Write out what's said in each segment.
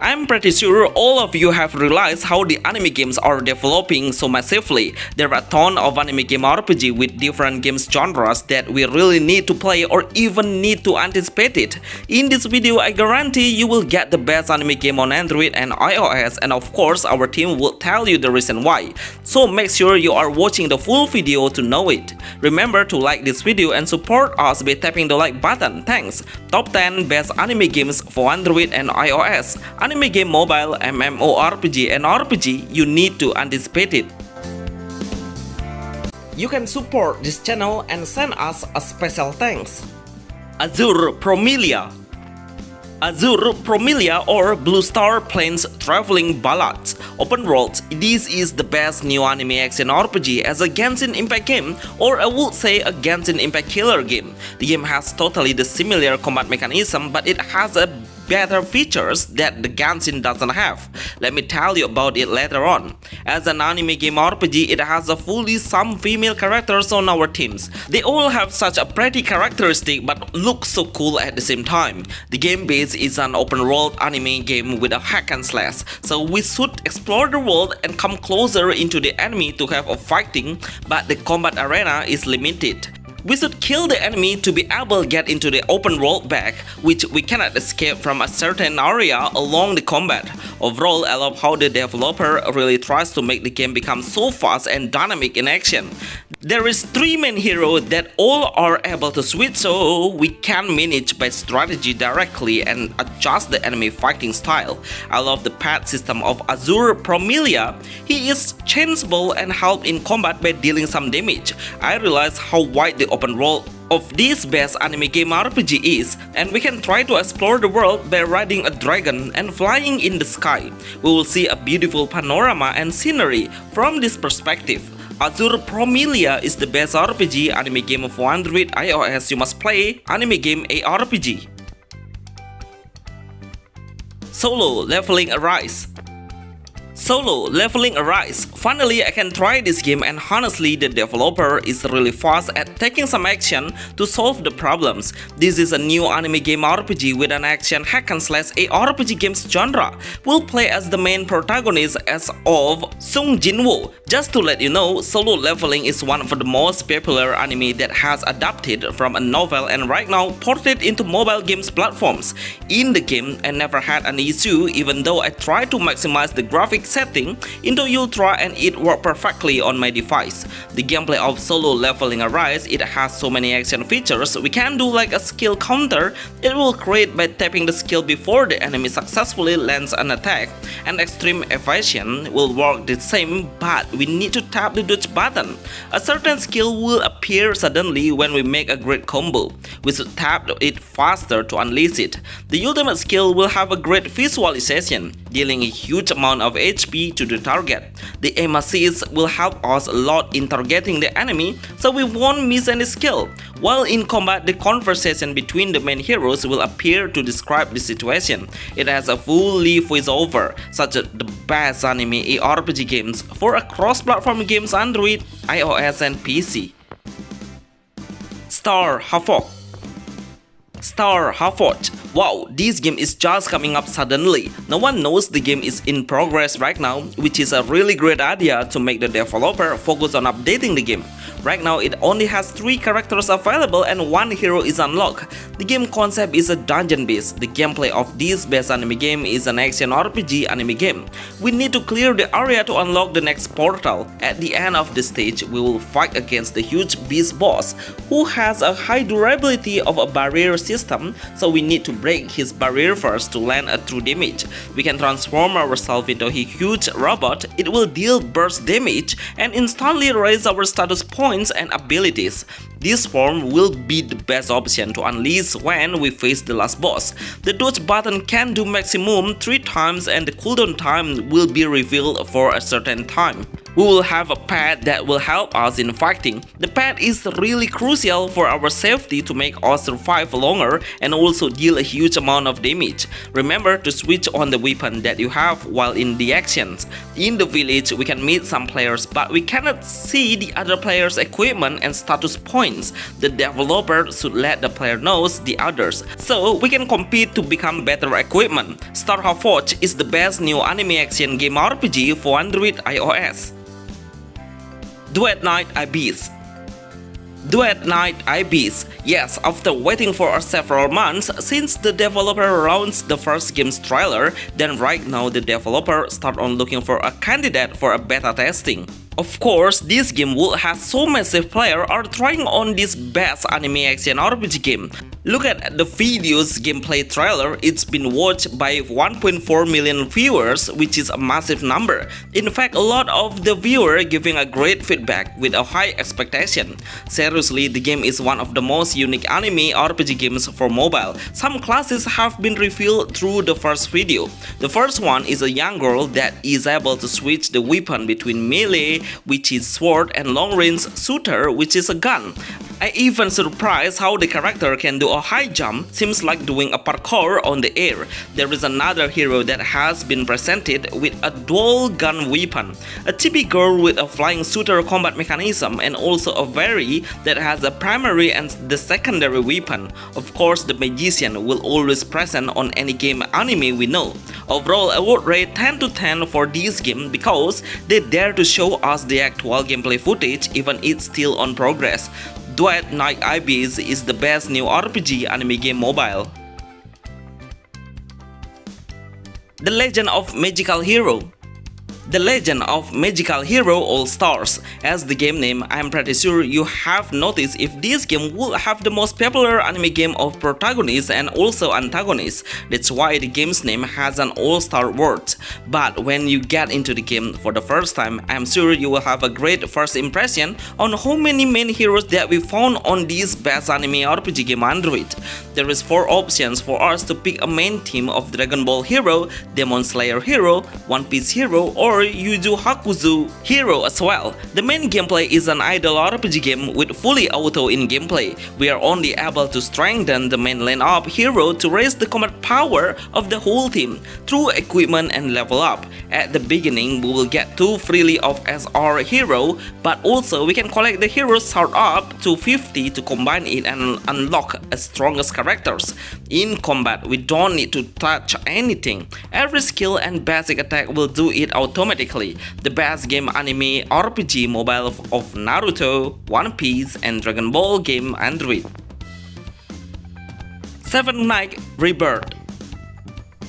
I'm pretty sure all of you have realized how the anime games are developing so massively. There are a ton of anime game RPG with different games genres that we really need to play or even need to anticipate it. In this video, I guarantee you will get the best anime game on Android and iOS, and of course our team will tell you the reason why. So make sure you are watching the full video to know it. Remember to like this video and support us by tapping the like button. Thanks. Top 10 best anime games for Android and iOS. Anime game mobile, MMORPG and RPG, you need to anticipate it. You can support this channel and send us a special thanks. Azure Prilia. Azure Prilia or Blue Star Plains Traveling Ballads Open World. This is the best new anime action RPG as a Genshin Impact game, or I would say a Genshin Impact killer game. The game has totally the similar combat mechanism, but it has a better features that the Genshin doesn't have. Let me tell you about it later on. As an anime game RPG, it has a fully some female characters on our teams. They all have such a pretty characteristic but look so cool at the same time. The game base is an open world anime game with a hack and slash, so we should explore the world and come closer into the enemy to have a fighting, but the combat arena is limited. We should kill the enemy to be able to get into the open world back, which we cannot escape from a certain area along the combat. Overall, I love how the developer really tries to make the game become so fast and dynamic in action. There is 3 main heroes that all are able to switch, so we can manage by strategy directly and adjust the enemy fighting style. I love the pet system of Azure Prilia. He is changeable and help in combat by dealing some damage. I realize how wide the open world of this best anime game RPG is, and we can try to explore the world by riding a dragon and flying in the sky. We will see a beautiful panorama and scenery from this perspective. Azure Prilia is the best RPG anime game for Android iOS. You must play anime game ARPG. Solo Leveling Arise. Solo Leveling Arise. Finally, I can try this game, and honestly, the developer is really fast at taking some action to solve the problems. This is a new anime game RPG with an action hack and slash ARPG games genre. We'll play as the main protagonist as of Sung Jinwoo. Just to let you know, Solo Leveling is one of the most popular anime that has adapted from a novel and right now ported into mobile games platforms. In the game, I never had an issue even though I tried to maximize the graphics setting into Ultra and it worked perfectly on my device. The gameplay of Solo Leveling Arise, it has so many action features. We can do like a skill counter. It will create by tapping the skill before the enemy successfully lands an attack, and extreme evasion will work the same, but we need to tap the dodge button. A certain skill will appear suddenly when we make a great combo. We should tap it faster to unleash it. The ultimate skill will have a great visualization, dealing a huge amount of HP to the target. The aim assist will help us a lot in targeting the enemy, so we won't miss any skill. While in combat, the conversation between the main heroes will appear to describe the situation. It has a fully voiceover, such as the best anime ARPG games for a cross-platform games Android, iOS and PC. Star Havoc. Star Havoc. Wow, this game is just coming up suddenly. No one knows the game is in progress right now, which is a really great idea to make the developer focus on updating the game. Right now, it only has 3 characters available and 1 hero is unlocked. The game concept is a dungeon based. The gameplay of this best anime game is an action RPG anime game. We need to clear the area to unlock the next portal. At the end of the stage, we will fight against the huge beast boss, who has a high durability of a barrier system, so we need to break his barrier first to land a true damage. We can transform ourselves into a huge robot. It will deal burst damage and instantly raise our status points and abilities. This form will be the best option to unleash when we face the last boss. The dodge button can do maximum 3 times and the cooldown time will be revealed for a certain time. We will have a pet that will help us in fighting. The pet is really crucial for our safety to make us survive longer and also deal a huge amount of damage. Remember to switch on the weapon that you have while in the actions. In the village, we can meet some players, but we cannot see the other players' equipment and status points. points. The developer should let the player know the others, so we can compete to become better equipment. Star Forge is the best new anime action game RPG for Android iOS. Duet Night Abyss. Duet Night Abyss. Yes, after waiting for several months since the developer launched the first game's trailer, then right now the developer start on looking for a candidate for a beta testing. Of course, this game will have so massive players are trying on this best anime action RPG game. Look at the video's gameplay trailer, it's been watched by 1.4 million viewers, which is a massive number. In fact, a lot of the viewers giving a great feedback with a high expectation. Seriously, the game is one of the most unique anime RPG games for mobile. Some classes have been revealed through the first video. The first one is a young girl that is able to switch the weapon between melee, which is sword, and long-range shooter, which is a gun. I even surprised how the character can do a high jump, seems like doing a parkour on the air. There is another hero that has been presented with a dual gun weapon, a chibi girl with a flying shooter combat mechanism, and also a Very that has a primary and the secondary weapon. Of course, the magician will always present on any game anime we know. Overall, I would rate 10 to 10 for this game because they dare to show us the actual gameplay footage even it's still on progress. Duet Night Abyss is the best new RPG anime game mobile. The Legend of Magical Hero. The Legend of Magical Hero All Stars. As the game name, I'm pretty sure you have noticed if this game will have the most popular anime game of protagonists and also antagonists. That's why the game's name has an all-star word. But when you get into the game for the first time, I'm sure you will have a great first impression on how many main heroes that we found on this best anime RPG game Android. There is 4 options for us to pick a main team of Dragon Ball hero, Demon Slayer hero, One Piece hero, or Yu Yu Hakusho hero as well. The main gameplay is an idle RPG game with fully auto in gameplay. We are only able to strengthen the main lineup hero to raise the combat power of the whole team through equipment and level up. At the beginning, we will get 2 freely of SR hero, but also we can collect the heroes start up to 50 to combine it and unlock a strongest characters. In combat, we don't need to touch anything. Every skill and basic attack will do it automatically. The best game anime RPG mobile of Naruto, One Piece, and Dragon Ball game Android. 7 Night Rebirth.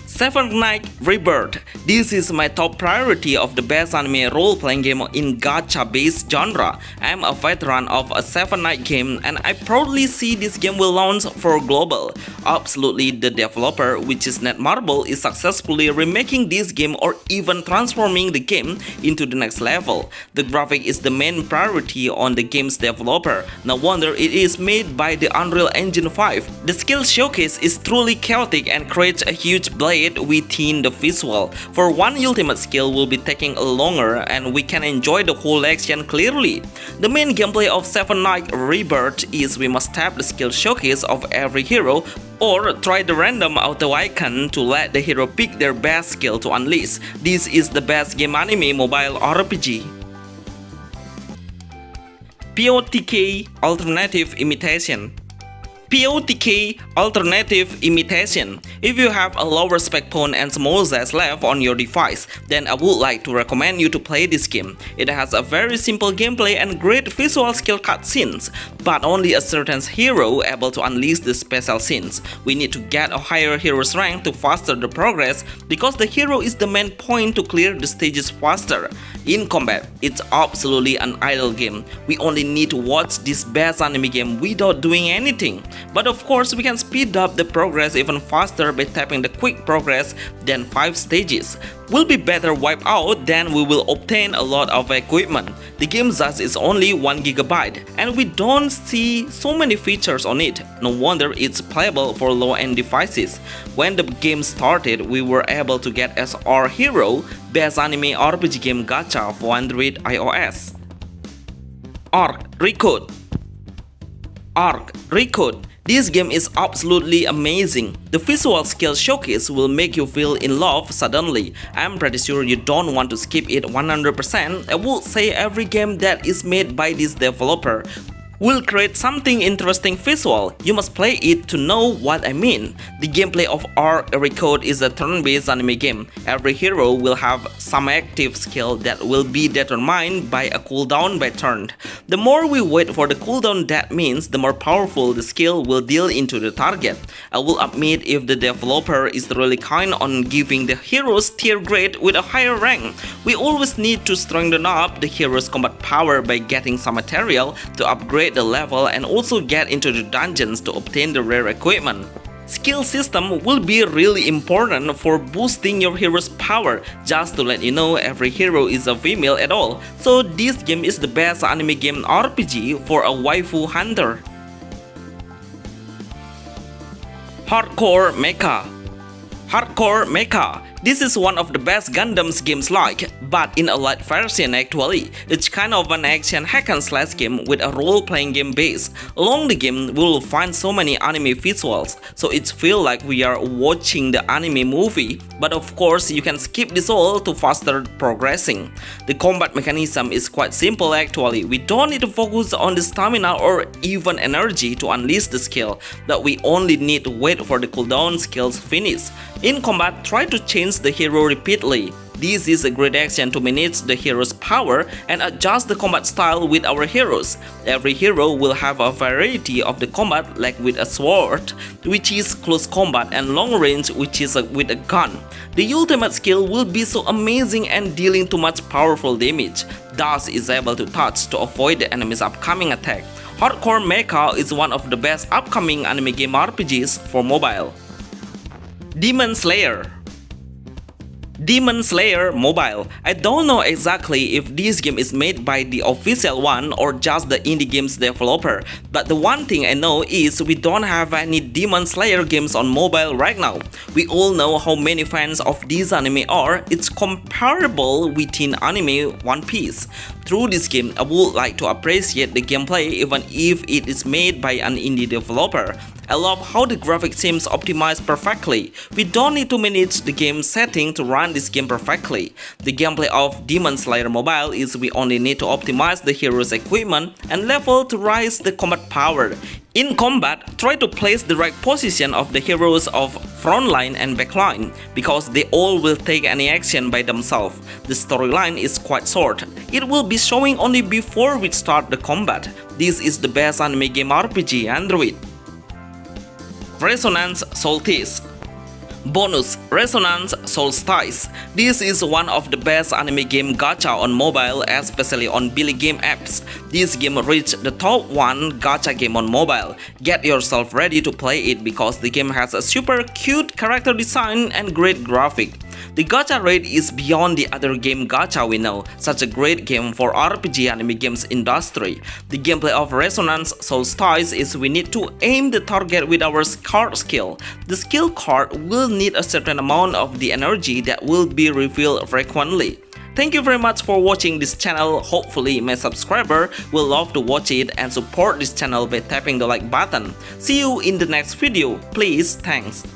7 Night Rebirth. This is my top priority of the best anime role-playing game in gacha-based genre. I'm a veteran of a 7 Night game and I proudly see this game will launch for global. Absolutely, the developer, which is Netmarble, is successfully remaking this game or even transforming the game into the next level. The graphic is the main priority on the game's developer. No wonder it is made by the Unreal Engine 5. The skill showcase is truly chaotic and creates a huge blade within the visual. For one ultimate skill will be taking longer and we can enjoy the whole action clearly. The main gameplay of 7 Night Rebirth is we must tap the skill showcase of every hero or try the random auto icon to let the hero pick their best skill to unleash. This is the best game anime mobile RPG. POTK Alternative Imitation. POTK Alternative Imitation. If you have a lower spec phone and small Zs left on your device, then I would like to recommend you to play this game. It has a very simple gameplay and great visual skill cutscenes, but only a certain hero able to unleash the special scenes. We need to get a higher hero's rank to faster the progress because the hero is the main point to clear the stages faster. In combat, it's absolutely an idle game. We only need to watch this best anime game without doing anything. But of course, we can speed up the progress even faster by tapping the quick progress than 5 stages. Will be better wipe out than we will obtain a lot of equipment. The game size is only 1 GB and we don't see so many features on it. No wonder it's playable for low-end devices. When the game started, we were able to get SR Hero, best anime RPG game gacha for Android iOS. Arc Recode. Arc Recode. This game is absolutely amazing. The visual skill showcase will make you feel in love suddenly. I'm pretty sure you don't want to skip it 100%. I would say every game that is made by this developer will create something interesting visual. You must play it to know what I mean. The gameplay of Arc Record is a turn-based anime game. Every hero will have some active skill that will be determined by a cooldown by turn. The more we wait for the cooldown, that means the more powerful the skill will deal into the target. I will admit if the developer is really kind on giving the heroes tier grade with a higher rank. We always need to strengthen up the hero's combat power by getting some material to upgrade the level and also get into the dungeons to obtain the rare equipment. Skill system will be really important for boosting your hero's power. Just to let you know, every hero is a female at all, so this game is the best anime game RPG for a waifu hunter. Hardcore Mecha. Hardcore Mecha. This is one of the best Gundams games like, but in a light version actually. It's kind of an action hack and slash game with a role-playing game base. Along the game, we will find so many anime visuals, so it feels like we are watching the anime movie. But of course, you can skip this all to faster progressing. The combat mechanism is quite simple actually. We don't need to focus on the stamina or even energy to unleash the skill, but we only need to wait for the cooldown skills finish. In combat, try to change the hero repeatedly. This is a great action to manage the hero's power and adjust the combat style with our heroes. Every hero will have a variety of the combat, like with a sword, which is close combat, and long range, which is with a gun. The ultimate skill will be so amazing and dealing too much powerful damage. Thus is able to touch to avoid the enemy's upcoming attack. Hardcore Mecha is one of the best upcoming anime game RPGs for mobile. Demon Slayer. Demon Slayer Mobile. I don't know exactly if this game is made by the official one or just the indie games developer, but the one thing I know is we don't have any Demon Slayer games on mobile right now. We all know how many fans of this anime are. It's comparable within anime One Piece. Through this game, I would like to appreciate the gameplay even if it is made by an indie developer. I love how the graphics seems optimized perfectly. We don't need to manage the game setting to run this game perfectly. The gameplay of Demon Slayer Mobile is we only need to optimize the hero's equipment and level to rise the combat power. In combat, try to place the right position of the heroes of frontline and backline, because they all will take any action by themselves. The storyline is quite short. It will be showing only before we start the combat. This is the best anime game RPG Android. Resonance Solstice. Bonus Resonance Solstice. This is one of the best anime game gacha on mobile, especially on Billy Game apps. This game reached the top 1 gacha game on mobile. Get yourself ready to play it because the game has a super cute character design and great graphic. The gacha rate is beyond the other game gacha we know, such a great game for RPG anime games industry. The gameplay of Resonance Solstice is we need to aim the target with our card skill. The skill card will need a certain amount of the energy that will be revealed frequently. Thank you very much for watching this channel. Hopefully my subscriber will love to watch it and support this channel by tapping the like button. See you in the next video. Please, thanks.